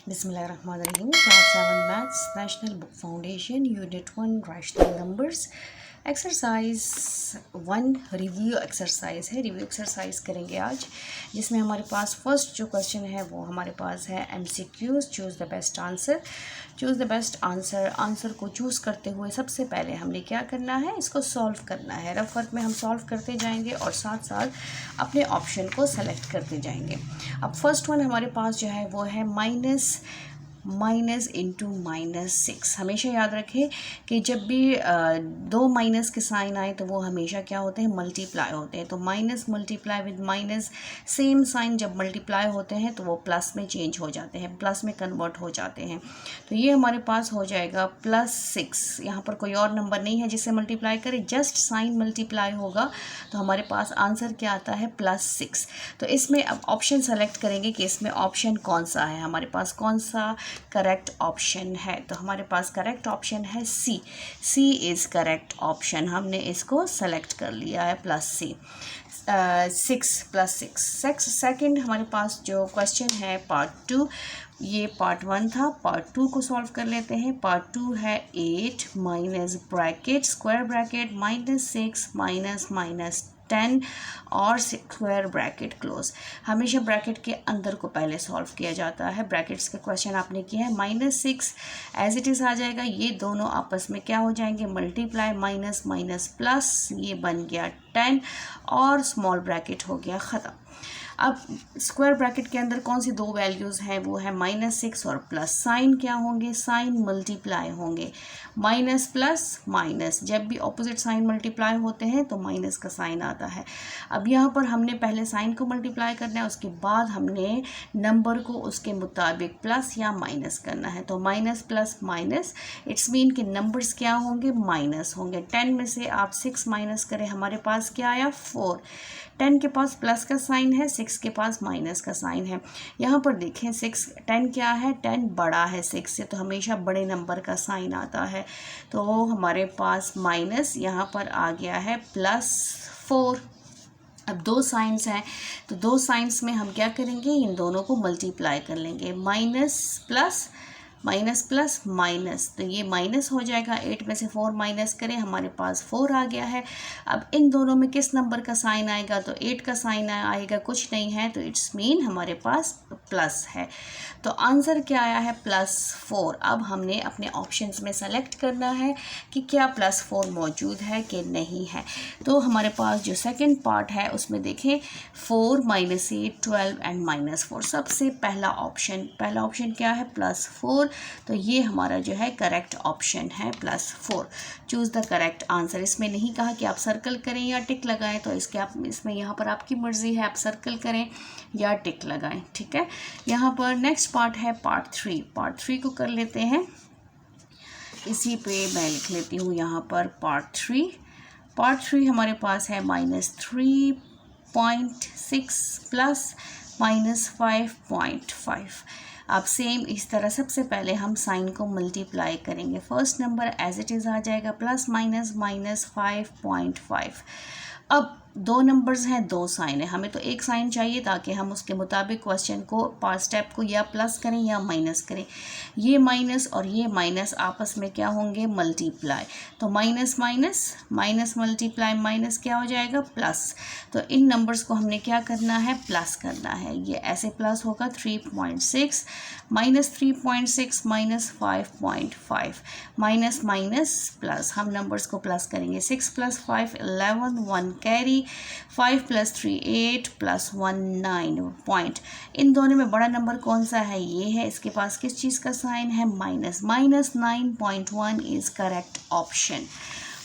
बिस्मिल्लाहिर्रहमानिर्रहीम। Class 7 maths national book foundation unit 1 rational numbers exercise 1 review exercise है। Review exercise करेंगे आज, जिसमें हमारे पास फर्स्ट जो क्वेश्चन है वो हमारे पास है MCQs। Choose the best answer. Choose the best answer, answer को चूज़ करते हुए सबसे पहले हमने क्या करना है, इसको सॉल्व करना है। रफ वर्क में हम सॉल्व करते जाएंगे और साथ साथ अपने ऑप्शन को सेलेक्ट करते जाएंगे। अब फर्स्ट वन हमारे पास जो है वो है माइनस इंटू -6। हमेशा याद रखें कि जब भी दो माइनस के साइन आए तो वो हमेशा क्या होते हैं, मल्टीप्लाई होते हैं। तो minus multiply with minus, same sign जब मल्टीप्लाई होते हैं तो वो प्लस में चेंज हो जाते हैं, प्लस में कन्वर्ट हो जाते हैं। तो ये हमारे पास हो जाएगा +6। यहाँ पर कोई और नंबर नहीं है जिससे मल्टीप्लाई करें, जस्ट साइन मल्टीप्लाई होगा तो हमारे पास आंसर क्या आता है, +6। तो इसमें अब ऑप्शन सेलेक्ट करेंगे कि इसमें ऑप्शन कौन सा है, हमारे पास कौन सा करेक्ट ऑप्शन है। तो हमारे पास करेक्ट ऑप्शन है सी इज़ करेक्ट ऑप्शन। हमने इसको सेलेक्ट कर लिया है +6 +6। सेकंड हमारे पास जो क्वेश्चन है पार्ट 2, ये पार्ट 1 था, पार्ट 2 को सॉल्व कर लेते हैं। पार्ट 2 है 8 minus bracket square bracket -6 minus 10 और स्क्वायर ब्रैकेट क्लोज। हमेशा ब्रैकेट के अंदर को पहले सॉल्व किया जाता है। ब्रैकेट्स के क्वेश्चन आपने किया है, -6 एज इट इज़ आ जाएगा। ये दोनों आपस में क्या हो जाएंगे, मल्टीप्लाई, माइनस माइनस प्लस, ये बन गया 10 और स्मॉल ब्रैकेट हो गया ख़त्म। अब स्क्वायर ब्रैकेट के अंदर कौन सी दो वैल्यूज़ हैं, वो है -6 और प्लस। साइन क्या होंगे, साइन मल्टीप्लाई होंगे। माइनस प्लस माइनस, जब भी ऑपोजिट साइन मल्टीप्लाई होते हैं तो माइनस का साइन आता है। अब यहाँ पर हमने पहले साइन को मल्टीप्लाई करना है, उसके बाद हमने नंबर को उसके मुताबिक प्लस या माइनस करना है। तो minus plus minus, it's mean कि नंबर्स क्या होंगे, माइनस होंगे। 10 में से आप 6 माइनस करें, हमारे पास क्या आया, 4। 10 के पास प्लस का साइन है, 6 के पास माइनस का साइन है। यहाँ पर देखें 10 क्या है, 10 बड़ा है 6 से, तो हमेशा बड़े नंबर का साइन आता है। तो हमारे पास माइनस यहाँ पर आ गया है +4। अब दो साइंस हैं, तो दो साइंस में हम क्या करेंगे, इन दोनों को मल्टीप्लाई कर लेंगे। माइनस प्लस माइनस, तो ये माइनस हो जाएगा। 8 में से 4 माइनस करें, हमारे पास 4 आ गया है। अब इन दोनों में किस नंबर का साइन आएगा, तो 8 का साइन आएगा, कुछ नहीं है, तो इट्स मीन हमारे पास प्लस है। तो आंसर क्या आया है, +4। अब हमने अपने ऑप्शंस में सेलेक्ट करना है कि क्या +4 मौजूद है कि नहीं है। तो हमारे पास जो सेकंड पार्ट है उसमें देखें 4 -8 12 एंड -4। सबसे पहला ऑप्शन क्या है, +4। तो ये हमारा जो है करेक्ट ऑप्शन है +4। Choose the correct answer. इसमें नहीं कहा कि आप सर्कल करें या टिक लगाएं, तो इसमें यहाँ पर आपकी मर्ज़ी है, आप सर्कल करें या टिक लगाएं, ठीक है। यहाँ पर नेक्स्ट पार्ट है पार्ट 3। पार्ट 3 को कर लेते हैं। इसी पे मैं लिख लेती हूँ यहाँ पर पार्ट 3। पार्ट 3 हमारे पास है -3.6 प्लस -5.5। अब सेम इस तरह सबसे पहले हम साइन को मल्टीप्लाई करेंगे। First number as it is आ जाएगा +-5.5। अब दो नंबर्स हैं, दो साइन है, हमें तो एक साइन चाहिए ताकि हम उसके मुताबिक क्वेश्चन को पार्ट स्टेप को या प्लस करें या माइनस करें। ये माइनस और ये माइनस आपस में क्या होंगे, मल्टीप्लाई। तो माइनस मल्टीप्लाई माइनस क्या हो जाएगा, प्लस। तो इन नंबर्स को हमने क्या करना है, प्लस करना है। ये ऐसे प्लस होगा 3.6 -3.6 -5.5 माइनस माइनस प्लस, हम नंबर्स को प्लस करेंगे। 6 + 5 11, 1 कैरी, 5 + 3 8 + 1 9 पॉइंट। इन दोनों में बड़ा नंबर कौन सा है, ये है। इसके पास किस चीज़ का साइन है, minus. -9.1 is correct option.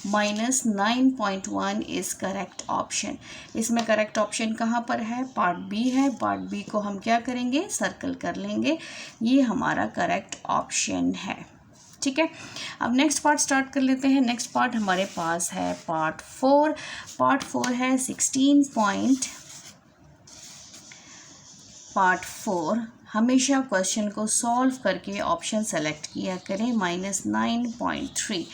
-9.1 is correct option. इसमें करेक्ट ऑप्शन कहाँ पर है, पार्ट बी है। पार्ट बी को हम क्या करेंगे, सर्कल कर लेंगे। ये हमारा करेक्ट ऑप्शन है, ठीक है। अब नेक्स्ट पार्ट स्टार्ट कर लेते हैं। नेक्स्ट पार्ट हमारे पास है पार्ट 4। पार्ट 4 है 16 पार्ट 4। हमेशा क्वेश्चन को सॉल्व करके ऑप्शन सेलेक्ट किया करें। -9.3।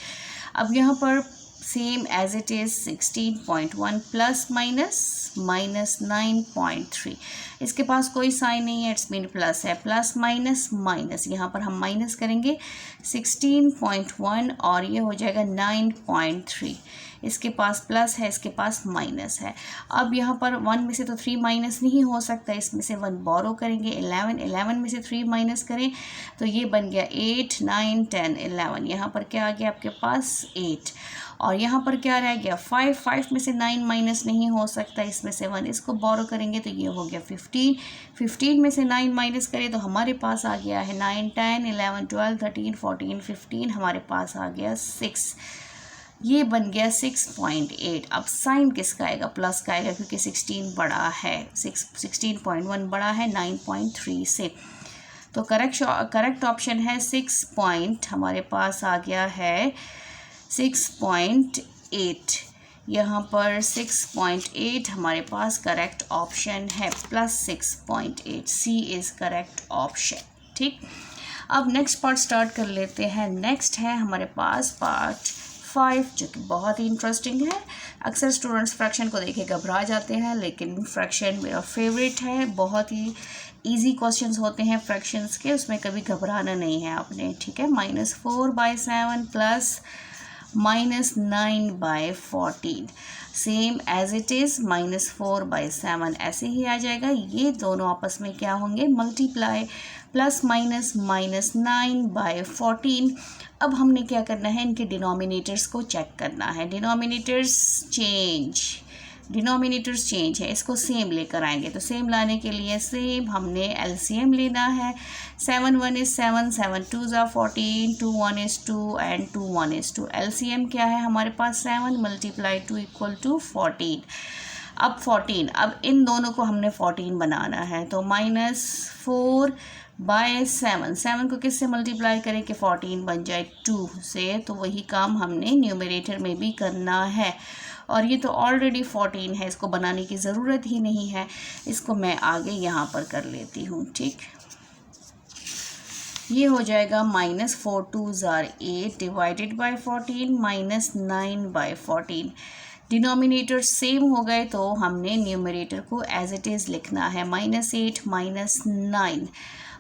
अब यहाँ पर same as it is 16.1 plus minus minus 9.3, इसके पास कोई साइन नहीं है, इट्स मीन प्लस है, प्लस माइनस माइनस, यहाँ पर हम माइनस करेंगे 16.1 और ये हो जाएगा 9.3, इसके पास प्लस है, इसके पास माइनस है। अब यहाँ पर 1 में से तो 3 माइनस नहीं हो सकता, इसमें से 1 बोरो करेंगे, 11 में से 3 माइनस करें तो ये बन गया 8 9 10 11, यहाँ पर क्या आ गया आपके पास 8, और यहाँ पर क्या रह गया 5 में से 9 माइनस नहीं हो सकता, इसमें से 1 इसको बोरो करेंगे तो ये हो गया 15 में से 9 माइनस करें तो हमारे पास आ गया है 9 10 11 12 13 14 15, हमारे पास आ गया 6, ये बन गया 6.8। अब साइन किसका आएगा, प्लस का आएगा क्योंकि 16 बड़ा है, 16.1 बड़ा है 9.3 से, तो करेक्ट ऑप्शन है 6 पॉइंट, हमारे पास आ गया है 6.8, यहाँ पर 6.8 हमारे पास करेक्ट ऑप्शन है, plus 6.8, C is correct option. ठीक, अब नेक्स्ट पार्ट स्टार्ट कर लेते हैं। नेक्स्ट है हमारे पास पार्ट 5 जो कि बहुत ही इंटरेस्टिंग है। अक्सर स्टूडेंट्स फ्रैक्शन को देखे घबरा जाते हैं, लेकिन फ्रैक्शन मेरा फेवरेट है, बहुत ही इजी क्वेश्चंस होते हैं फ्रैक्शंस के, उसमें कभी घबराना नहीं है आपने। ठीक है, -4/7 plus -9/14 same as it is, -4/7 ऐसे ही आ जाएगा। ये दोनों आपस में क्या होंगे, मल्टीप्लाई, प्लस माइनस -9/14। अब हमने क्या करना है, इनके डिनोमिनेटर्स को चेक करना है। डिनोमिनेटर्स चेंज है, इसको सेम लेकर आएंगे, तो सेम लाने के लिए सेम हमने एलसीएम लेना है। 7 1 is 7, 7 2 are 14, 2 1 is 2 and 2 1 is 2। LCM क्या है हमारे पास 7 मल्टीप्लाई 2 इक्वल टू 14। अब 14, अब इन दोनों को हमने 14 बनाना है, तो -4/7, 7 को किससे मल्टीप्लाई करें कि 14 बन जाए 2 से, तो वही काम हमने न्यूमरेटर में भी करना है। और ये तो ऑलरेडी 14 है, इसको बनाने की ज़रूरत ही नहीं है, इसको मैं आगे यहाँ पर कर लेती हूँ। ठीक, ये हो जाएगा -4 2s are 8 divided by 14 -9/14। Denominator same हो गए तो हमने न्यूमरेटर को एज इट इज़ लिखना है, -8 -9,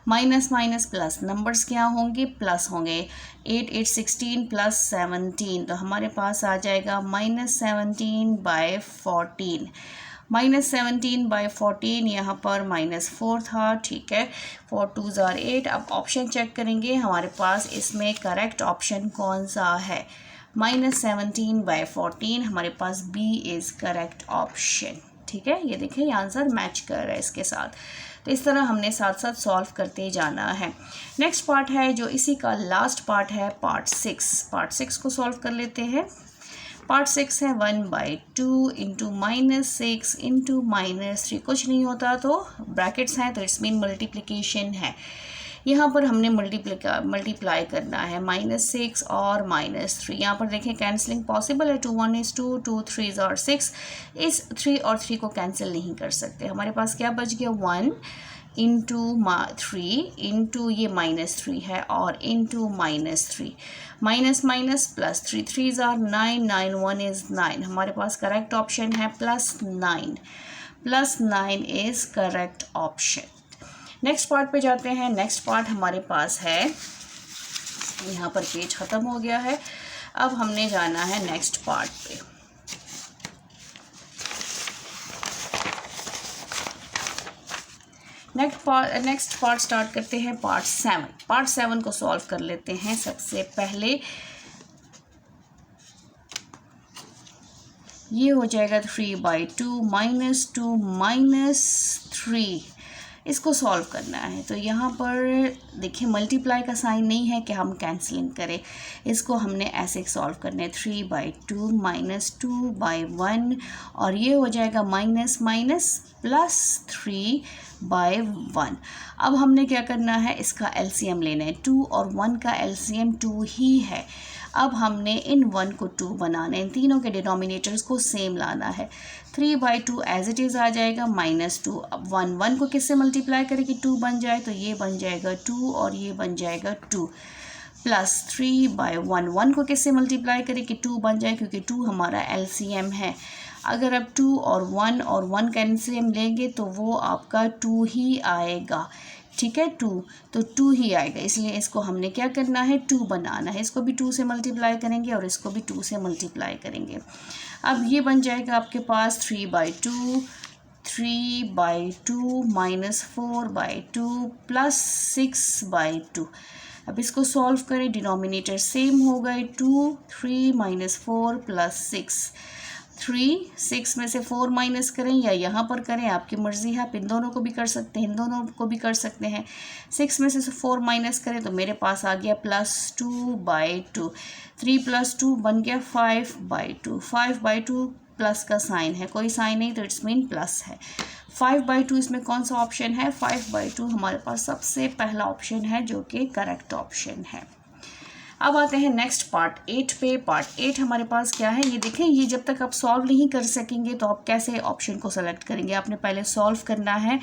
माइनस माइनस प्लस, नंबर्स क्या होंगे, प्लस होंगे। 8 8 16 प्लस 17, तो हमारे पास आ जाएगा -17/14। -17/14 यहाँ पर -4 था। ठीक है, 4 2s are 8। अब ऑप्शन चेक करेंगे हमारे पास इसमें करेक्ट ऑप्शन कौन सा है। -17/14 हमारे पास बी इज़ करेक्ट ऑप्शन। ठीक है, ये देखिए ये आंसर मैच कर रहा है इसके साथ। तो इस तरह हमने साथ साथ सॉल्व करते जाना है। नेक्स्ट पार्ट है जो इसी का लास्ट पार्ट है, पार्ट 6। पार्ट 6 को सॉल्व कर लेते हैं। पार्ट 6 है 1/2 इंटू -6 इंटू -3, कुछ नहीं होता तो ब्रैकेट्स हैं तो इट्स मीन मल्टीप्लिकेशन है। यहाँ पर हमने मल्टीप्लाई करना है -6 और -3। यहाँ पर देखें कैंसलिंग पॉसिबल है, 2 1 is 2, 2 3s are 6। इस 3 और 3 को कैंसिल नहीं कर सकते। हमारे पास क्या बच गया, 1 इंटू 3 इंटू ये -3 है और into -3, minus minus plus, 3 3s are 9, 9 1 is 9। हमारे पास करेक्ट ऑप्शन है +9 is correct option. Next part पे जाते हैं। नेक्स्ट पार्ट हमारे पास है, यहाँ पर पेज ख़त्म हो गया है, अब हमने जाना है नेक्स्ट पार्ट पे। नेक्स्ट पार्ट स्टार्ट करते हैं पार्ट 7। पार्ट 7 को सॉल्व कर लेते हैं। सबसे पहले ये हो जाएगा 3/2 -2 -3, इसको सॉल्व करना है। तो यहाँ पर देखिए मल्टीप्लाई का साइन नहीं है कि हम कैंसलिंग करें, इसको हमने ऐसे सॉल्व करना है। 3/2 -2/1 और ये हो जाएगा माइनस माइनस +3/1। अब हमने क्या करना है, इसका एलसीएम लेना है। 2 और 1 का एलसीएम 2 ही है। अब हमने इन 1 को 2 बनाना है, इन तीनों के डिनोमिनेटर्स को सेम लाना है। 3/2 एज इट इज़ आ जाएगा -2। अब 1 को किससे मल्टीप्लाई करें कि 2 बन जाए, तो ये बन जाएगा 2 और ये बन जाएगा 2। प्लस 3/1, 1 को किससे मल्टीप्लाई करें कि 2 बन जाए, क्योंकि 2 हमारा एलसीएम है। अगर अब 2 और 1 का एलसीएम लेंगे तो वो आपका 2 ही आएगा, ठीक है, 2, तो 2 ही आएगा। इसलिए इसको हमने क्या करना है, 2 बनाना है। इसको भी 2 से मल्टीप्लाई करेंगे और इसको भी 2 से मल्टीप्लाई करेंगे। अब ये बन जाएगा आपके पास 3/2 माइनस 4/2 प्लस 6/2। अब इसको सॉल्व करें, डिनोमिनेटर सेम हो गए, 2, 3 माइनस 4 प्लस 6 में से 4 माइनस करें या यहाँ पर करें, आपकी मर्ज़ी है। आप इन दोनों को भी कर सकते हैं, इन दोनों को भी कर सकते हैं। 6 में से 4 माइनस करें तो मेरे पास आ गया +2/2। 3 + 2 बन गया 5/2। 5/2 प्लस का साइन है, कोई साइन नहीं तो इट्स मीन प्लस है। 5/2 इसमें कौन सा ऑप्शन है, 5/2 हमारे पास सबसे पहला ऑप्शन है जो कि करेक्ट ऑप्शन है। अब आते हैं नेक्स्ट पार्ट 8 पे। पार्ट 8 हमारे पास क्या है, ये देखें, ये जब तक आप सॉल्व नहीं कर सकेंगे तो आप कैसे ऑप्शन को सेलेक्ट करेंगे। आपने पहले सॉल्व करना है,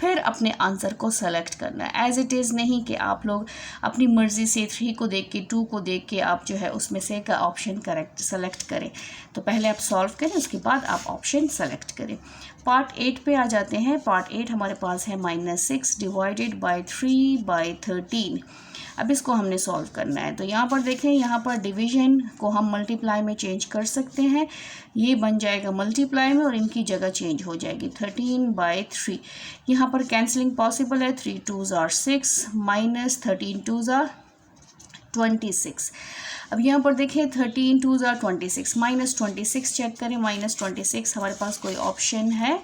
फिर अपने आंसर को सेलेक्ट करना है। एज इट इज़ नहीं कि आप लोग अपनी मर्ज़ी से 3 को देख के 2 को देख के आप जो है उसमें से का ऑप्शन करेक्ट सेलेक्ट करें। तो पहले आप सॉल्व करें, उसके बाद आप ऑप्शन सेलेक्ट करें। पार्ट 8 पे आ जाते हैं। पार्ट 8 हमारे पास है -6 डिवाइडेड बाई 3/13। अब इसको हमने सॉल्व करना है। तो यहाँ पर देखें, यहाँ पर डिवीजन को हम मल्टीप्लाई में चेंज कर सकते हैं। ये बन जाएगा मल्टीप्लाई में और इनकी जगह चेंज हो जाएगी 13/3। यहाँ पर कैंसलिंग पॉसिबल है, 3 2s are 6 minus 13 2s are 26। अब यहाँ पर देखें 13 2s are 26, -26 चेक करें। -26 हमारे पास कोई ऑप्शन है,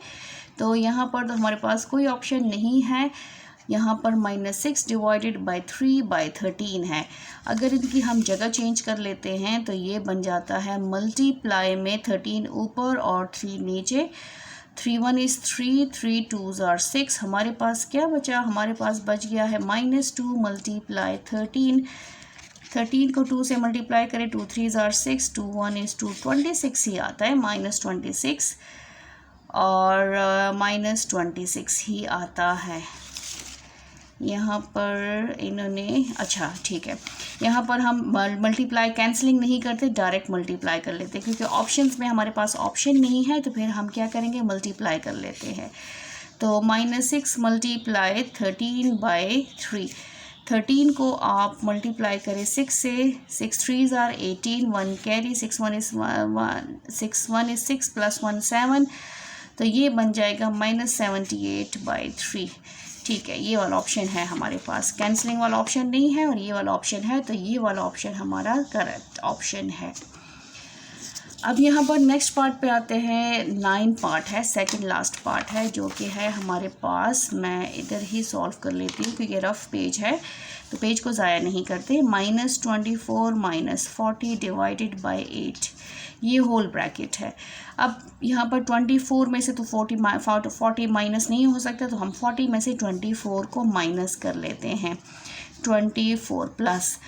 तो यहाँ पर तो हमारे पास कोई ऑप्शन नहीं है। यहाँ पर -6 डिवाइडेड बाई 3/13 है। अगर इनकी हम जगह चेंज कर लेते हैं तो ये बन जाता है मल्टीप्लाई में 13 ऊपर और 3 नीचे। 3 1 is 3, 3 2s are 6। हमारे पास क्या बचा, हमारे पास बच गया है -2 मल्टीप्लाई 13। 13 को 2 से मल्टीप्लाई करें, 2 3s are 6, 2 1 is 2, 26 ही आता है, -26 और -26 ही आता है। यहाँ पर इन्होंने, अच्छा ठीक है, यहाँ पर हम मल्टीप्लाई कैंसलिंग नहीं करते, डायरेक्ट मल्टीप्लाई कर लेते हैं, क्योंकि ऑप्शंस में हमारे पास ऑप्शन नहीं है। तो फिर हम क्या करेंगे, मल्टीप्लाई कर लेते हैं। तो -6 मल्टीप्लाई 13/3। 13 को आप मल्टीप्लाई करें 6 से, 6 3s are 18, 1 कैरी, 6 1 is 6 + 1 7। तो ये बन जाएगा -78/3। ठीक है, ये वाला ऑप्शन है हमारे पास, कैंसलिंग वाला ऑप्शन नहीं है और ये वाला ऑप्शन है, तो ये वाला ऑप्शन हमारा करेक्ट ऑप्शन है। अब यहाँ पर नेक्स्ट पार्ट पे आते हैं। 9 पार्ट है, सेकंड लास्ट पार्ट है जो कि है हमारे पास। मैं इधर ही सॉल्व कर लेती हूँ क्योंकि रफ पेज है, तो पेज को ज़ाया नहीं करते। -24 - 40 डिवाइडेड बाई 8, ये होल ब्रैकेट है। अब यहाँ पर 24 में से तो 40 माइनस नहीं हो सकता, तो हम 40 में से 24 को माइनस कर लेते हैं। 24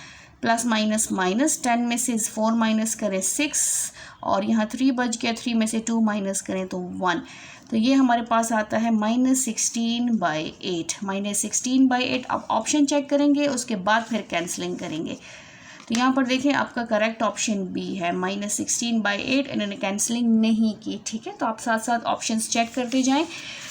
प्लस माइनस 10 में से 4 माइनस करें 6 और यहाँ 3 बच गया, 3 में से 2 माइनस करें तो 1। तो ये हमारे पास आता है -16/8। -16/8। अब ऑप्शन चेक करेंगे, उसके बाद फिर कैंसलिंग करेंगे। तो यहाँ पर देखें, आपका करेक्ट ऑप्शन बी है, -16/8। इन्होंने कैंसलिंग नहीं की, ठीक है। तो आप साथ साथ ऑप्शंस चेक करते जाएं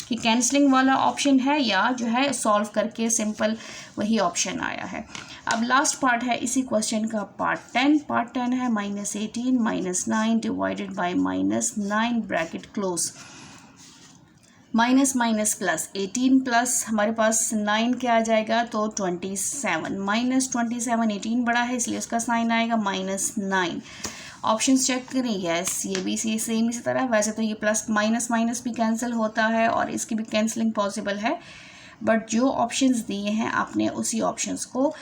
कि कैंसलिंग वाला ऑप्शन है या जो है सॉल्व करके सिंपल वही ऑप्शन आया है। अब लास्ट पार्ट है इसी क्वेश्चन का, पार्ट 10। पार्ट 10 है -18 - 9 divided by -9 bracket close. Minus plus 18 plus हमारे पास 9 क्या आ जाएगा, तो 27। -27, 18 बड़ा है इसलिए उसका साइन आएगा -9। ऑप्शंस चेक करें, यस ये भी सेम इसी तरह। वैसे तो ये प्लस माइनस भी कैंसिल होता है और इसकी भी कैंसलिंग पॉसिबल है, बट जो ऑप्शंस दिए हैं आपने उसी ऑप्शंस को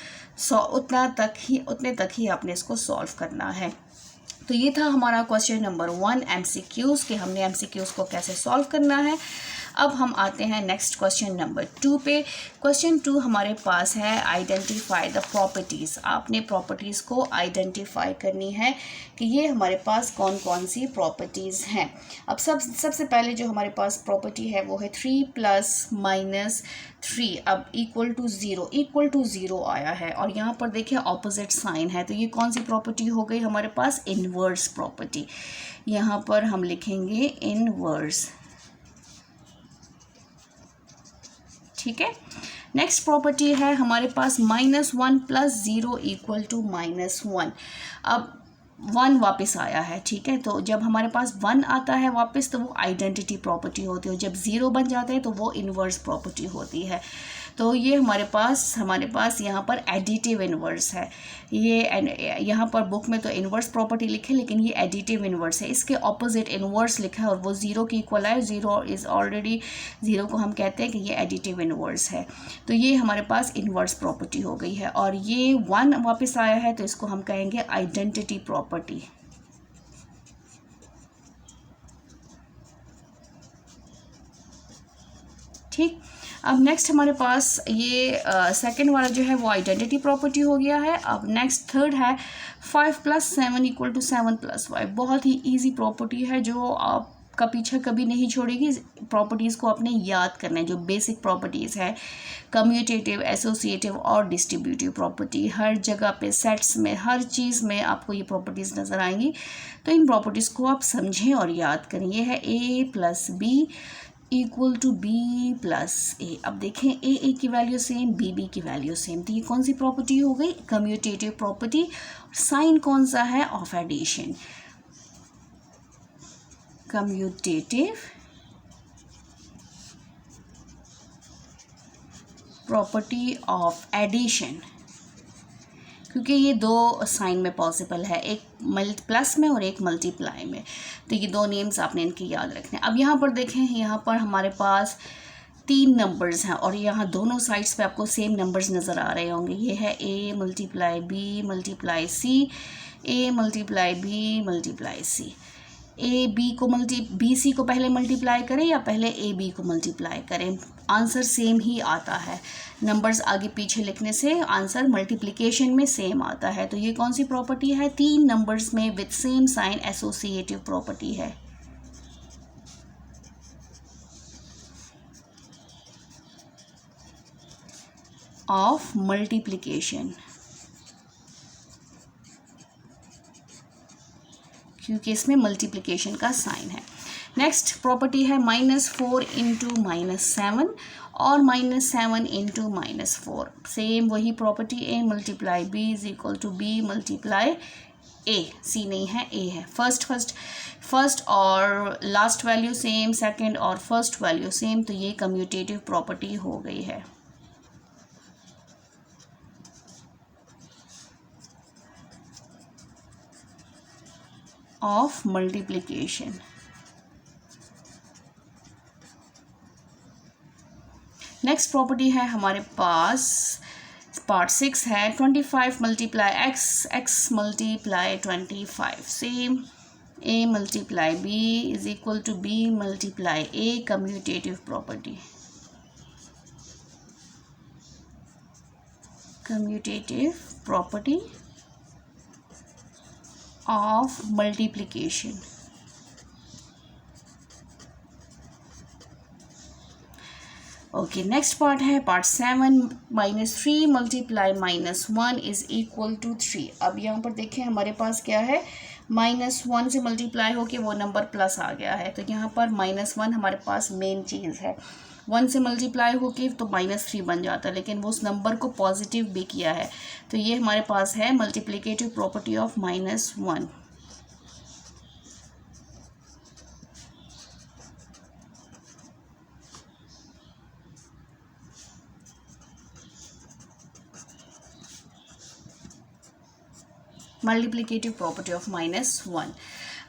उतने तक ही आपने इसको सॉल्व करना है। तो ये था हमारा क्वेश्चन नंबर 1 MCQs के, हमने MCQs को कैसे सॉल्व करना है। अब हम आते हैं नेक्स्ट क्वेश्चन नंबर 2 पे। क्वेश्चन 2 हमारे पास है आइडेंटिफाई द प्रॉपर्टीज़। आपने प्रॉपर्टीज़ को आइडेंटिफाई करनी है कि ये हमारे पास कौन कौन सी प्रॉपर्टीज़ हैं। अब सबसे पहले जो हमारे पास प्रॉपर्टी है वो है 3 + -3 अब इक्वल टू ज़ीरो आया है और यहाँ पर देखिए ऑपोजिट साइन है, तो ये कौन सी प्रॉपर्टी हो गई हमारे पास, इनवर्स प्रॉपर्टी। यहाँ पर हम लिखेंगे इनवर्स, ठीक है। नेक्स्ट प्रॉपर्टी है हमारे पास -1 + 0 = -1। अब 1 वापस आया है, ठीक है, तो जब हमारे पास 1 आता है वापस तो वो आइडेंटिटी प्रॉपर्टी होती है, जब 0 बन जाता है तो वो इन्वर्स प्रॉपर्टी होती है। तो ये हमारे पास यहाँ पर एडिटिव इन्वर्स है। ये यहाँ पर बुक में तो इन्वर्स प्रॉपर्टी लिखे लेकिन ये एडिटिव इन्वर्स है, इसके ऑपोजिट इन्वर्स लिखा है और वो 0 की इक्वल है। 0 इज़ ऑलरेडी 0 को हम कहते हैं कि ये एडिटिव इन्वर्स है, तो ये हमारे पास इन्वर्स प्रॉपर्टी हो गई है। और ये 1 वापस आया है तो इसको हम कहेंगे आइडेंटिटी प्रॉपर्टी। ठीक, अब नेक्स्ट हमारे पास ये सेकंड वाला जो है वो आइडेंटिटी प्रॉपर्टी हो गया है। अब नेक्स्ट थर्ड है 5 + 7 = 7 + 5। बहुत ही इजी प्रॉपर्टी है जो आपका पीछा कभी नहीं छोड़ेगी। प्रॉपर्टीज़ को अपने याद करना है, जो बेसिक प्रॉपर्टीज़ है, कम्यूटेटिव, एसोसिएटिव और डिस्ट्रीब्यूटिव प्रॉपर्टी। हर जगह पे सेट्स में, हर चीज़ में आपको ये प्रॉपर्टीज़ नज़र आएंगी, तो इन प्रॉपर्टीज़ को आप समझें और याद करें। ये है A + B = B + A। अब देखें A की वैल्यू सेम, B की वैल्यू सेम, तो ये कौन सी प्रॉपर्टी हो गई, कम्यूटेटिव प्रॉपर्टी। साइन कौन सा है, of addition, commutative property of addition, क्योंकि ये 2 साइन में पॉसिबल है, एक प्लस में और एक मल्टीप्लाई में, तो ये 2 नेम्स आपने इनके याद रखने। अब यहाँ पर देखें, यहाँ पर हमारे पास 3 नंबर्स हैं और यहाँ दोनों साइड्स पे आपको सेम नंबर्स नज़र आ रहे होंगे। ये है A × B × C, A × B × C। B C को पहले मल्टीप्लाई करें या पहले A B को मल्टीप्लाई करें, आंसर सेम ही आता है। नंबर्स आगे पीछे लिखने से आंसर मल्टीप्लिकेशन में सेम आता है। तो ये कौन सी प्रॉपर्टी है, 3 नंबर्स में with same sign, associative property है। ऑफ मल्टीप्लिकेशन, क्योंकि इसमें मल्टीप्लिकेशन का साइन है। नेक्स्ट प्रॉपर्टी है -4 × -7 और -7 × -4। सेम वही property, A × B = B × A। C नहीं है, A है। फर्स्ट और लास्ट वैल्यू सेम, सेकंड और फर्स्ट वैल्यू सेम, तो ये कम्यूटेटिव प्रॉपर्टी हो गई है। Of multiplication. नेक्स्ट प्रॉपर्टी है हमारे पास पार्ट 6 है 25 × x, x × 25। Same A × B = B × A, commutative property, commutative property of multiplication. Okay, next part है पार्ट 7 -3 × -1 = 3। अब यहाँ पर देखें हमारे पास क्या है, -1 से मल्टीप्लाई होके वो नंबर प्लस आ गया है, तो यहाँ पर -1 हमारे पास मेन चीज़ है। 1 से मल्टीप्लाई होके तो -3 बन जाता है, लेकिन वो उस नंबर को पॉजिटिव भी किया है, तो ये हमारे पास है multiplicative property of -1। Multiplicative property of -1।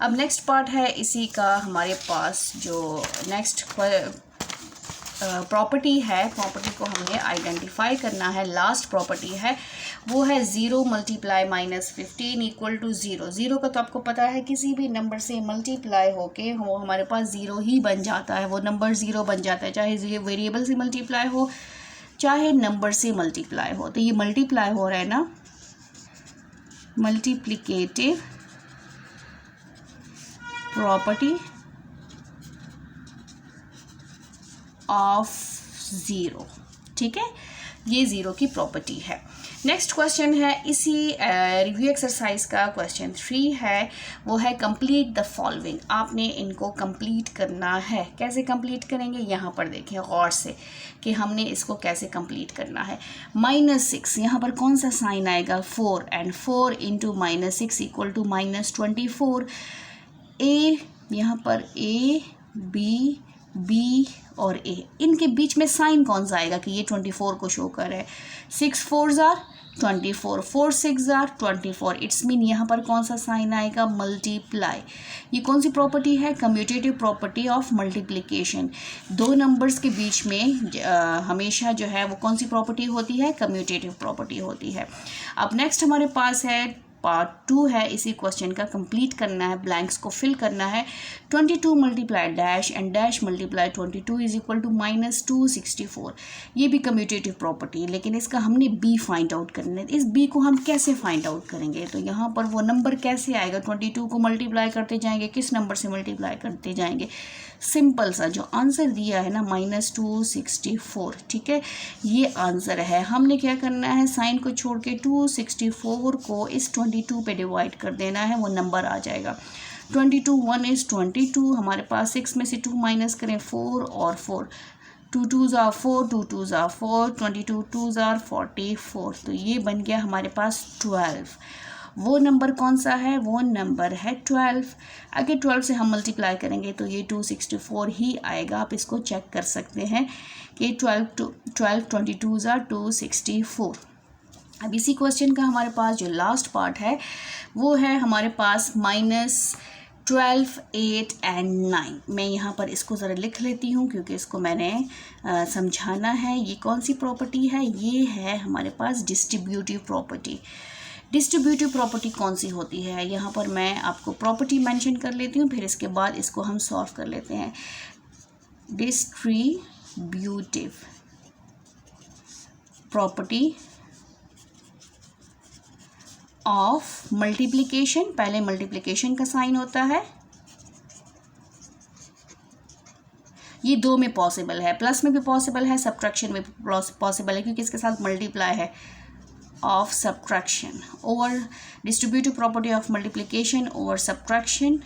अब नेक्स्ट पार्ट है इसी का, हमारे पास जो नेक्स्ट प्रॉपर्टी है, प्रॉपर्टी को हमने आइडेंटिफाई करना है। लास्ट प्रॉपर्टी है वो है 0 मल्टीप्लाई -15 इक्वल टू 0। 0 का तो आपको पता है किसी भी नंबर से मल्टीप्लाई होके वो हमारे पास 0 ही बन जाता है, वो नंबर 0 बन जाता है, चाहे वेरिएबल से मल्टीप्लाई हो चाहे नंबर से मल्टीप्लाई हो। तो ये मल्टीप्लाई हो रहा है ना, मल्टीप्लिकेटिव प्रॉपर्टी ऑफ 0, ठीक है, ये 0 की प्रॉपर्टी है। नेक्स्ट क्वेश्चन है इसी रिव्यू एक्सरसाइज का क्वेश्चन 3 है, वो है कंप्लीट द फॉलोइंग। आपने इनको कंप्लीट करना है। कैसे कंप्लीट करेंगे, यहाँ पर देखें गौर से कि हमने इसको कैसे कंप्लीट करना है। -6, यहाँ पर कौन सा साइन आएगा, 4, एंड 4 इंटू -6 इक्वल टू -24। ए यहाँ पर A B और A, इनके बीच में साइन कौन सा आएगा कि ये 24 को शो कर रहा है। 6 4s are 24, 4 6s are 24, it's mean यहाँ पर कौन सा साइन आएगा, मल्टीप्लाई। ये कौन सी प्रॉपर्टी है, कम्यूटेटिव प्रॉपर्टी ऑफ मल्टीप्लिकेशन। दो नंबर्स के बीच में हमेशा जो है वो कौन सी प्रॉपर्टी होती है, कम्यूटेटिव प्रॉपर्टी होती है। अब नेक्स्ट हमारे पास है पार्ट 2 है, इसी क्वेश्चन का कंप्लीट करना है, ब्लैंक्स को फिल करना है। 22 multiply dash and dash multiply 22 is equal to -264। ये भी कम्यूटेटिव प्रॉपर्टी है, लेकिन इसका हमने बी फाइंड आउट करना है। इस बी को हम कैसे फाइंड आउट करेंगे, तो यहाँ पर वो नंबर कैसे आएगा, 22 को मल्टीप्लाई करते जाएंगे, किस नंबर से मल्टीप्लाई करते जाएंगे, सिंपल सा जो आंसर दिया है ना -264, ठीक है, ये आंसर है। हमने क्या करना है, साइन को छोड़ के 264 को इस 22 पे डिवाइड कर देना है, वो नंबर आ जाएगा। 22 1 इज़ 22, हमारे पास 6 में से 2 माइनस करें 4 और 4, 2 2s are 4, 2 2s are 4, 22 2s are 44। तो ये बन गया हमारे पास 12। वो नंबर कौन सा है, वो नंबर है 12। अगर 12 से हम मल्टीप्लाई करेंगे तो ये 264 ही आएगा। आप इसको चेक कर सकते हैं कि 12 22s are 264। अब इसी क्वेश्चन का हमारे पास जो लास्ट पार्ट है वो है हमारे पास -12 8 एंड 9। मैं यहाँ पर इसको ज़रा लिख लेती हूँ क्योंकि इसको मैंने समझाना है। ये कौन सी प्रॉपर्टी है, ये है हमारे पास डिस्ट्रीब्यूटिव प्रॉपर्टी। डिस्ट्रीब्यूटिव प्रॉपर्टी कौन सी होती है, यहाँ पर मैं आपको प्रॉपर्टी मेंशन कर लेती हूँ, फिर इसके बाद इसको हम सॉल्व कर लेते हैं। डिस्ट्रीब्यूटिव प्रॉपर्टी ऑफ मल्टीप्लिकेशन, पहले मल्टीप्लिकेशन का साइन होता है, ये 2 में पॉसिबल है, प्लस में भी पॉसिबल है, सब्ट्रैक्शन में पॉसिबल है क्योंकि इसके साथ मल्टीप्लाई है, of subtraction over distributive property of multiplication over subtraction,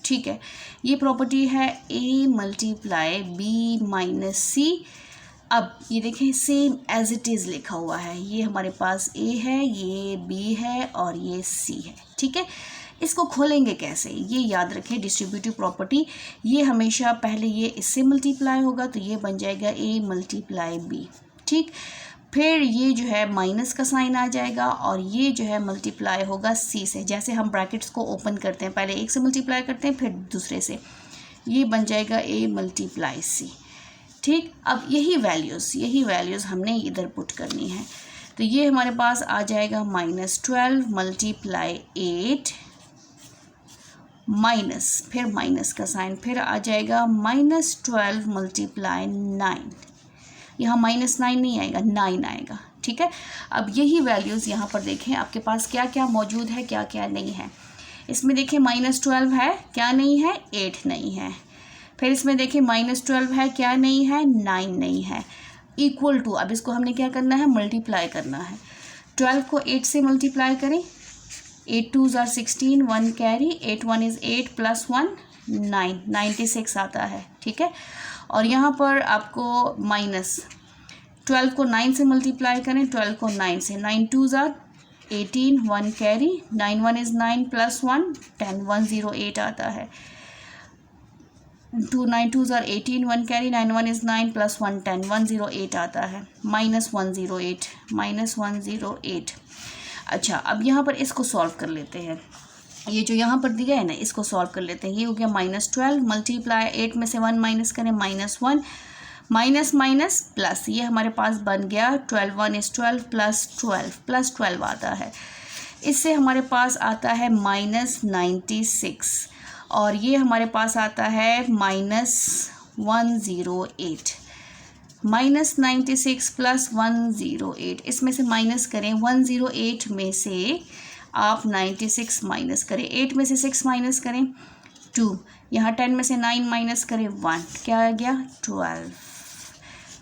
ठीक है। ये प्रॉपर्टी है A multiply B minus C। अब ये देखें सेम एज इट इज़ लिखा हुआ है, ये हमारे पास A है, ये B है और ये C है, ठीक है। इसको खोलेंगे कैसे, ये याद रखें, डिस्ट्रीब्यूटिव प्रॉपर्टी ये हमेशा पहले ये इससे मल्टीप्लाई होगा तो ये बन जाएगा A मल्टीप्लाई B, ठीक। फिर ये जो है माइनस का साइन आ जाएगा और ये जो है मल्टीप्लाई होगा C से। जैसे हम ब्रैकेट्स को ओपन करते हैं, पहले एक से मल्टीप्लाई करते हैं फिर दूसरे से, ये बन जाएगा A मल्टीप्लाई C, ठीक। अब यही वैल्यूज़ हमने इधर पुट करनी है, तो ये हमारे पास आ जाएगा -12 मल्टीप्लाई 8 माइनस, फिर माइनस का साइन, फिर आ जाएगा -12 मल्टीप्लाई 9। यहाँ -9 नहीं आएगा, 9 आएगा, ठीक है। अब यही वैल्यूज़ यहाँ पर देखें आपके पास क्या क्या मौजूद है, क्या क्या नहीं है। इसमें देखें -12 है, क्या नहीं है, 8 नहीं है। फिर इसमें देखें -12 है, क्या नहीं है, 9 नहीं है। इक्वल टू, अब इसको हमने क्या करना है, मल्टीप्लाई करना है। 12 को 8 से मल्टीप्लाई करें, 8 2s are 16, 1 carry, 8 1 is 8 plus 1 9, 96 आता है, ठीक है। और यहाँ पर आपको -12 को 9 से मल्टीप्लाई करें, 12 को 9 से, 9 2s are 18, 1 carry, 9 1 is 9 plus 1 10, 108 आता है। 2 9 2s are 18, 1 carry, 9 1 is 9 plus 1 10, 108 आता है, -108। अच्छा, अब यहाँ पर इसको सॉल्व कर लेते हैं। ये जो यहाँ पर दिया है ना, इसको सॉल्व कर लेते हैं। ये हो गया -12 मल्टीप्लाई 8 में से 1 माइनस करें -1 माइनस माइनस प्लस, ये हमारे पास बन गया 12 1 इज़ 12 प्लस 12 आता है। इससे हमारे पास आता है -96 और ये हमारे पास आता है -108। -96 प्लस 108, इसमें से माइनस करें 108 में से आप 96 माइनस करें, 8 में से 6 माइनस करें 2, यहाँ 10 में से 9 माइनस करें 1, क्या आ गया 12।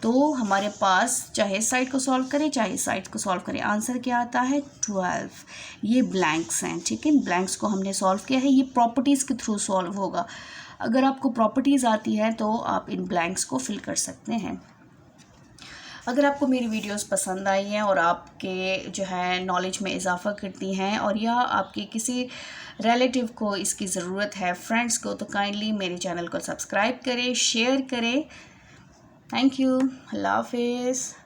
तो हमारे पास चाहे साइड को सॉल्व करें चाहे साइड को सॉल्व करें, आंसर क्या आता है 12। ये ब्लैंक्स हैं, ठीक है, ब्लैंक्स को हमने सॉल्व किया है। ये प्रॉपर्टीज़ के थ्रू सॉल्व होगा। अगर आपको प्रॉपर्टीज़ आती है तो आप इन ब्लैंक्स को फिल कर सकते हैं। अगर आपको मेरी वीडियोस पसंद आई हैं और आपके जो है नॉलेज में इजाफ़ा करती हैं और या आपके किसी रिलेटिव को इसकी ज़रूरत है, फ्रेंड्स को, तो काइंडली मेरे चैनल को सब्सक्राइब करें, शेयर करें। थैंक यू, अल्लाह हाफिज़।